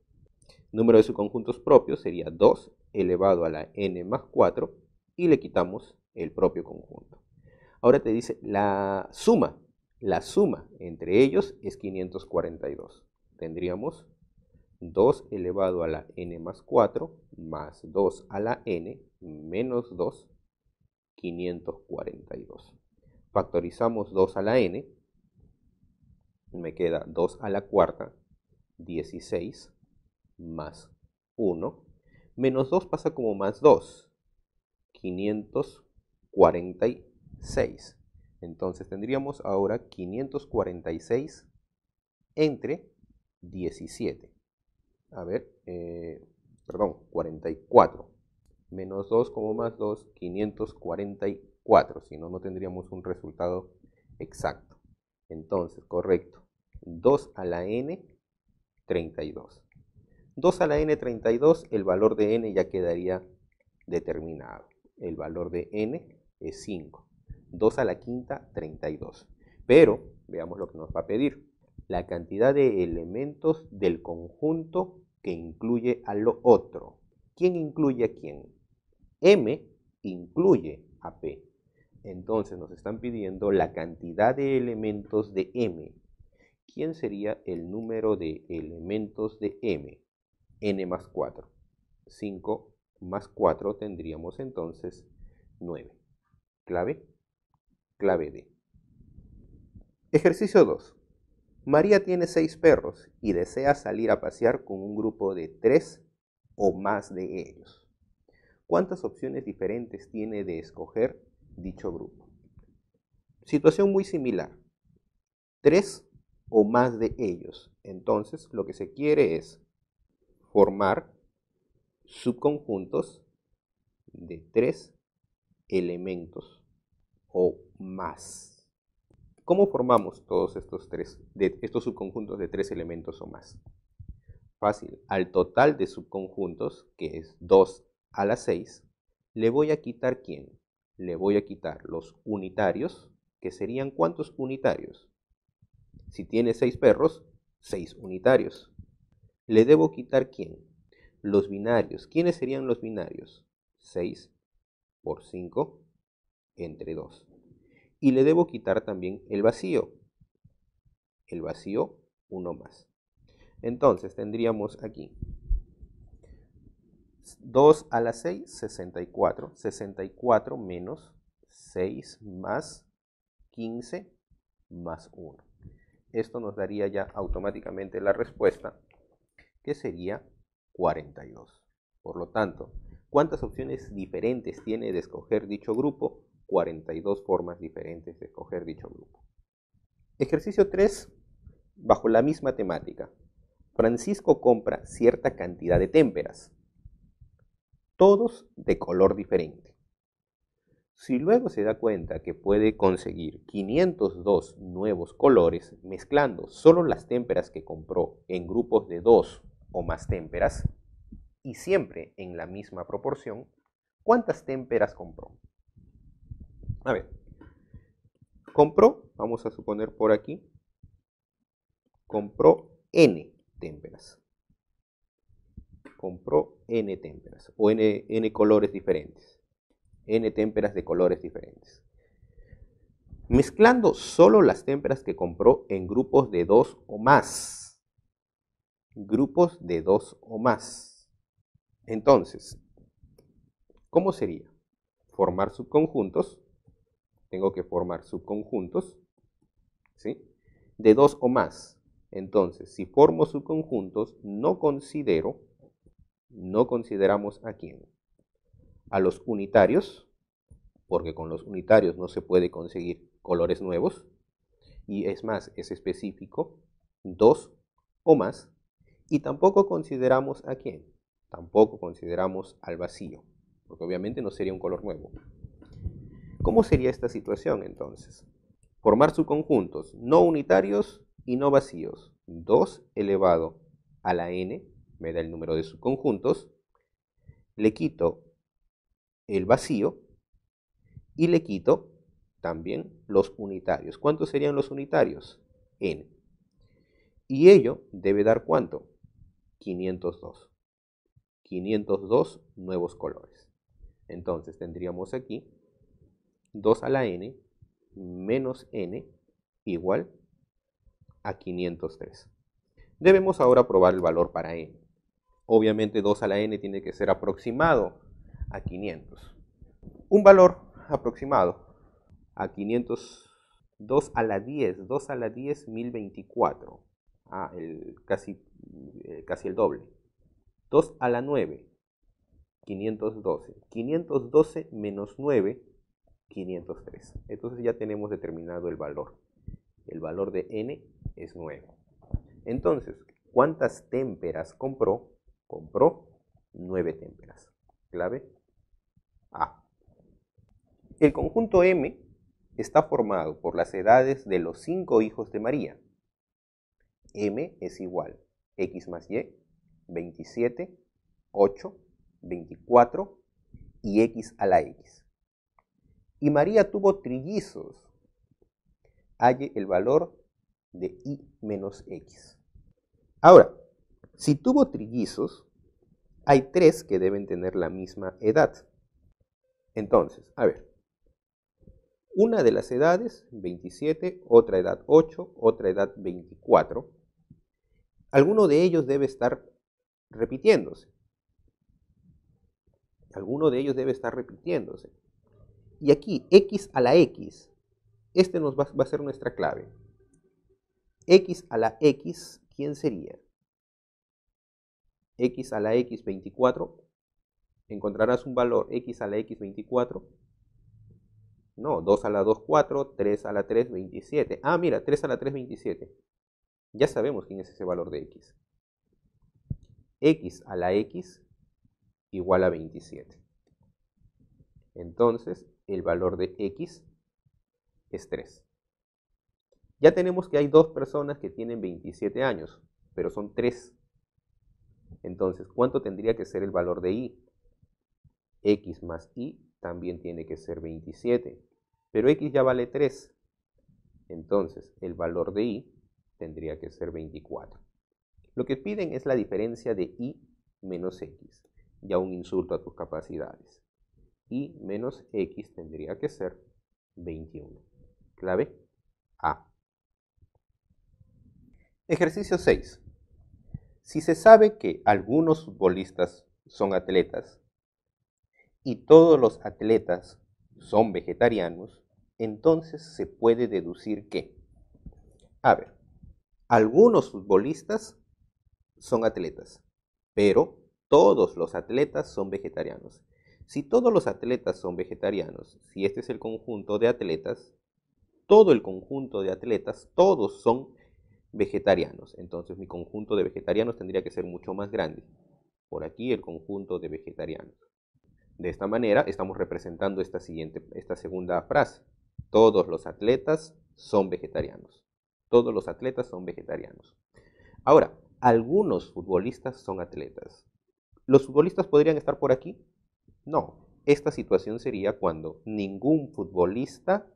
Número de subconjuntos propios sería 2 elevado a la n más 4, y le quitamos el propio conjunto. Ahora te dice la suma entre ellos es 542. Tendríamos 2 elevado a la n más 4 más 2 a la n menos 2, 542. Factorizamos 2 a la n, me queda 2 a la cuarta, 16, más 1, menos 2 pasa como más 2, 546. Entonces tendríamos ahora 546 entre 17. A ver, perdón, 44. Menos 2 como más 2, 544. Si no, no tendríamos un resultado exacto. Entonces, correcto. 2 a la n, 32. 2 a la n, 32, el valor de n ya quedaría determinado. El valor de n es 5. 2 a la quinta, 32. Pero, veamos lo que nos va a pedir. La cantidad de elementos del conjunto que incluye a lo otro. ¿Quién incluye a quién? M incluye a P. Entonces nos están pidiendo la cantidad de elementos de M. ¿Quién sería el número de elementos de M? N más 4. 5 más 4 tendríamos entonces 9. Clave D. Ejercicio 2. María tiene 6 perros y desea salir a pasear con un grupo de 3 o más de ellos. ¿Cuántas opciones diferentes tiene de escoger dicho grupo? Situación muy similar. 3 o más de ellos. Entonces, lo que se quiere es formar subconjuntos de 3 elementos o más. ¿Cómo formamos todos estos subconjuntos de 3 elementos o más? Fácil, al total de subconjuntos, que es 2 a la 6, le voy a quitar ¿quién? Le voy a quitar los unitarios, que serían ¿cuántos unitarios? Si tiene 6 perros, 6 unitarios. Le debo quitar ¿quién? Los binarios. ¿Quiénes serían los binarios? 6 por 5 entre 2. Y le debo quitar también el vacío. El vacío, 1 más. Entonces tendríamos aquí 2 a la 6, 64. 64 menos 6 más 15 más 1. Esto nos daría ya automáticamente la respuesta, que sería 42. Por lo tanto, ¿cuántas opciones diferentes tiene de escoger dicho grupo? 42 formas diferentes de escoger dicho grupo. Ejercicio 3, bajo la misma temática. Francisco compra cierta cantidad de témperas, todos de color diferente. Si luego se da cuenta que puede conseguir 502 nuevos colores mezclando solo las témperas que compró en grupos de 2 o más témperas y siempre en la misma proporción, ¿cuántas témperas compró? A ver, compró, vamos a suponer por aquí, compró n témperas. Compró n témperas o n colores diferentes. N témperas de colores diferentes. Mezclando solo las témperas que compró en grupos de 2 o más. Grupos de 2 o más. Entonces, ¿cómo sería? Formar subconjuntos. Tengo que formar subconjuntos, ¿sí? De 2 o más. Entonces, si formo subconjuntos, no consideramos a quién. A los unitarios, porque con los unitarios no se puede conseguir colores nuevos, y es más, es específico, 2 o más, y tampoco consideramos a quién, tampoco consideramos al vacío, porque obviamente no sería un color nuevo. ¿Cómo sería esta situación entonces? Formar subconjuntos no unitarios y no vacíos. 2 elevado a la n me da el número de subconjuntos, le quito el vacío y le quito también los unitarios. ¿Cuántos serían los unitarios? N. Y ello debe dar ¿cuánto? 502. 502 nuevos colores. Entonces tendríamos aquí 2 a la n menos n igual a 503. Debemos ahora probar el valor para n. Obviamente 2 a la n tiene que ser aproximado a 500. Un valor aproximado a 500, 2 a la 10, 2 a la 10, 1024. Casi el doble. 2 a la 9, 512. 512 menos 9, 503. Entonces ya tenemos determinado el valor. El valor de n es 9. Entonces, ¿cuántas témperas compró? Compró 9 témperas. Clave A. El conjunto M está formado por las edades de los 5 hijos de María. M es igual X más Y, 27, 8, 24 y X a la X. Y María tuvo trillizos. Halle el valor de Y menos X. Ahora, si tuvo trillizos, hay 3 que deben tener la misma edad. Entonces, a ver. Una de las edades, 27, otra edad 8, otra edad 24. Alguno de ellos debe estar repitiéndose. Alguno de ellos debe estar repitiéndose. Y aquí, X a la X, este nos va a ser nuestra clave. X a la X, ¿quién sería? X a la X 24, encontrarás un valor X a la X 24. No, 2 a la 2, 4, 3 a la 3, 27. Ah, mira, 3 a la 3, 27. Ya sabemos quién es ese valor de X. x a la x igual a 27. Entonces, el valor de x es 3. Ya tenemos que hay dos personas que tienen 27 años, pero son 3. Entonces, ¿cuánto tendría que ser el valor de y? X más y también tiene que ser 27, pero x ya vale 3. Entonces, el valor de y tendría que ser 24. Lo que piden es la diferencia de y menos x. Ya un insulto a tus capacidades. Y menos x tendría que ser 21. Clave A. Ejercicio 6. Si se sabe que algunos futbolistas son atletas y todos los atletas son vegetarianos, entonces se puede deducir que, a ver, algunos futbolistas son atletas, pero todos los atletas son vegetarianos. Si todos los atletas son vegetarianos, si este es el conjunto de atletas, todo el conjunto de atletas, todos son vegetarianos. Entonces mi conjunto de vegetarianos tendría que ser mucho más grande. Por aquí el conjunto de vegetarianos. De esta manera estamos representando esta segunda frase. Todos los atletas son vegetarianos. Todos los atletas son vegetarianos. Ahora, algunos futbolistas son atletas. ¿Los futbolistas podrían estar por aquí? No. Esta situación sería cuando ningún futbolista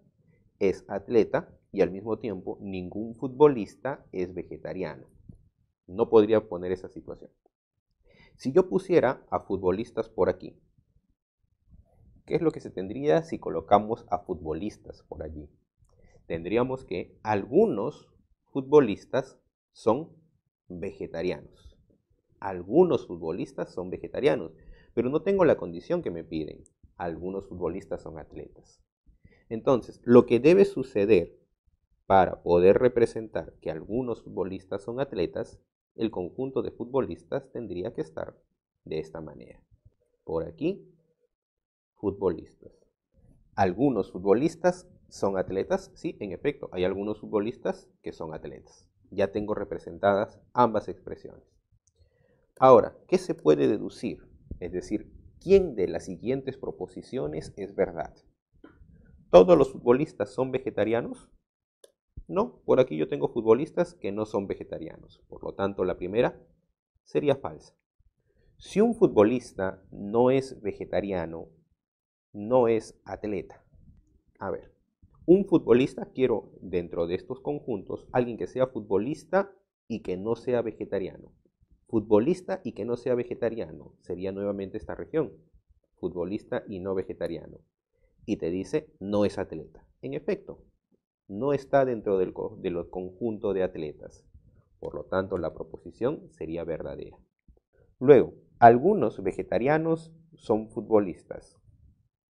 es atleta y al mismo tiempo ningún futbolista es vegetariano. No podría poner esa situación. Si yo pusiera a futbolistas por aquí, ¿qué es lo que se tendría si colocamos a futbolistas por allí? Tendríamos que algunos futbolistas son vegetarianos. Algunos futbolistas son vegetarianos, pero no tengo la condición que me piden. Algunos futbolistas son atletas. Entonces, lo que debe suceder para poder representar que algunos futbolistas son atletas, el conjunto de futbolistas tendría que estar de esta manera. Por aquí, futbolistas. Algunos futbolistas son atletas. Sí, en efecto, hay algunos futbolistas que son atletas. Ya tengo representadas ambas expresiones. Ahora, ¿qué se puede deducir? Es decir, ¿quién de las siguientes proposiciones es verdad? ¿Todos los futbolistas son vegetarianos? No, por aquí yo tengo futbolistas que no son vegetarianos. Por lo tanto, la primera sería falsa. Si un futbolista no es vegetariano, no es atleta. A ver, un futbolista, quiero dentro de estos conjuntos, alguien que sea futbolista y que no sea vegetariano. Futbolista y que no sea vegetariano, sería nuevamente esta región. Futbolista y no vegetariano. Y te dice, no es atleta. En efecto, no está dentro del conjunto de atletas. Por lo tanto, la proposición sería verdadera. Luego, algunos vegetarianos son futbolistas.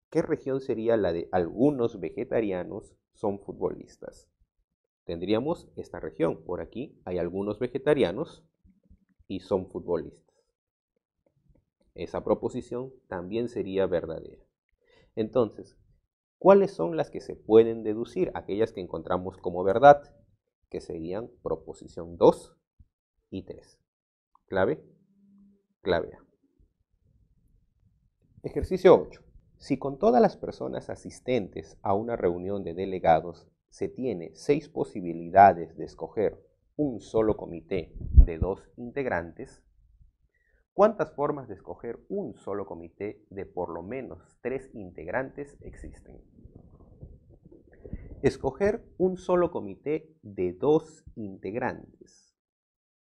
¿Qué región sería la de algunos vegetarianos son futbolistas? Tendríamos esta región. Por aquí hay algunos vegetarianos y son futbolistas. Esa proposición también sería verdadera. Entonces, ¿cuáles son las que se pueden deducir? Aquellas que encontramos como verdad, que serían proposición 2 y 3. Clave, clave A. Ejercicio 8. Si con todas las personas asistentes a una reunión de delegados se tiene 6 posibilidades de escoger un solo comité de 2 integrantes, ¿cuántas formas de escoger un solo comité de por lo menos 3 integrantes existen? Escoger un solo comité de 2 integrantes.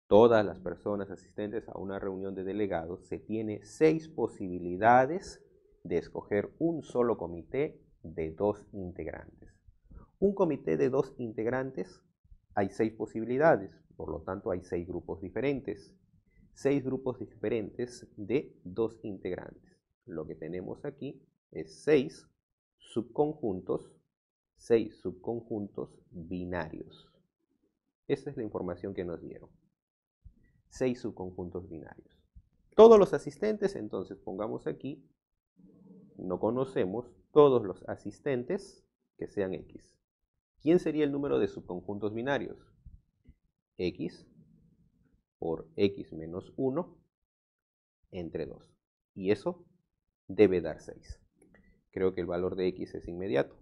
Todas las personas asistentes a una reunión de delegados se tiene 6 posibilidades de escoger un solo comité de 2 integrantes. Un comité de 2 integrantes hay 6 posibilidades, por lo tanto hay 6 grupos diferentes. 6 grupos diferentes de 2 integrantes. Lo que tenemos aquí es 6 subconjuntos binarios. Esa es la información que nos dieron. 6 subconjuntos binarios. Todos los asistentes, entonces pongamos aquí, no conocemos todos los asistentes que sean X. ¿Quién sería el número de subconjuntos binarios? X por X menos 1 entre 2. Y eso debe dar 6. Creo que el valor de x es inmediato.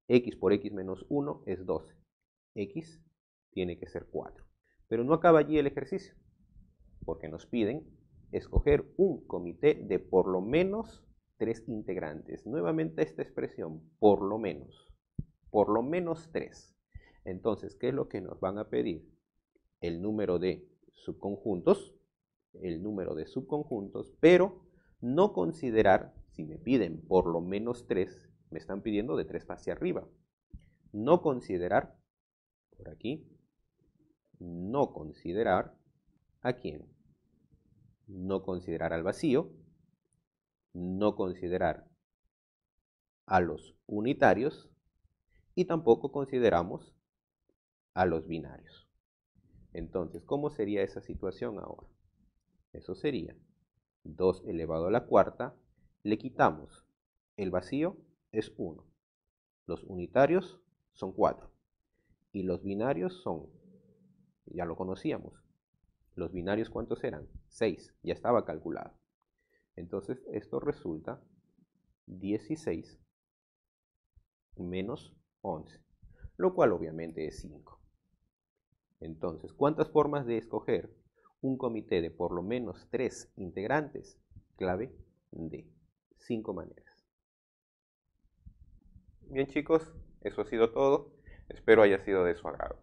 X por x menos 1 es 12. X tiene que ser 4. Pero no acaba allí el ejercicio, porque nos piden escoger un comité de por lo menos 3 integrantes. Nuevamente esta expresión, por lo menos 3. Entonces, ¿qué es lo que nos van a pedir? El número de subconjuntos, pero no considerar, si me piden por lo menos 3, me están pidiendo de 3 hacia arriba. No considerar, por aquí, no considerar, ¿a quién? No considerar al vacío, no considerar a los unitarios y tampoco consideramos a los binarios. Entonces, ¿cómo sería esa situación ahora? Eso sería 2 elevado a la cuarta, le quitamos el vacío es 1, los unitarios son 4 y los binarios son, ya lo conocíamos, los binarios ¿cuántos eran? 6, ya estaba calculado. Entonces esto resulta 16 menos 11, lo cual obviamente es 5. Entonces, ¿cuántas formas de escoger un comité de por lo menos 3 integrantes? Clave D, 5 maneras. Bien chicos, eso ha sido todo. Espero haya sido de su agrado.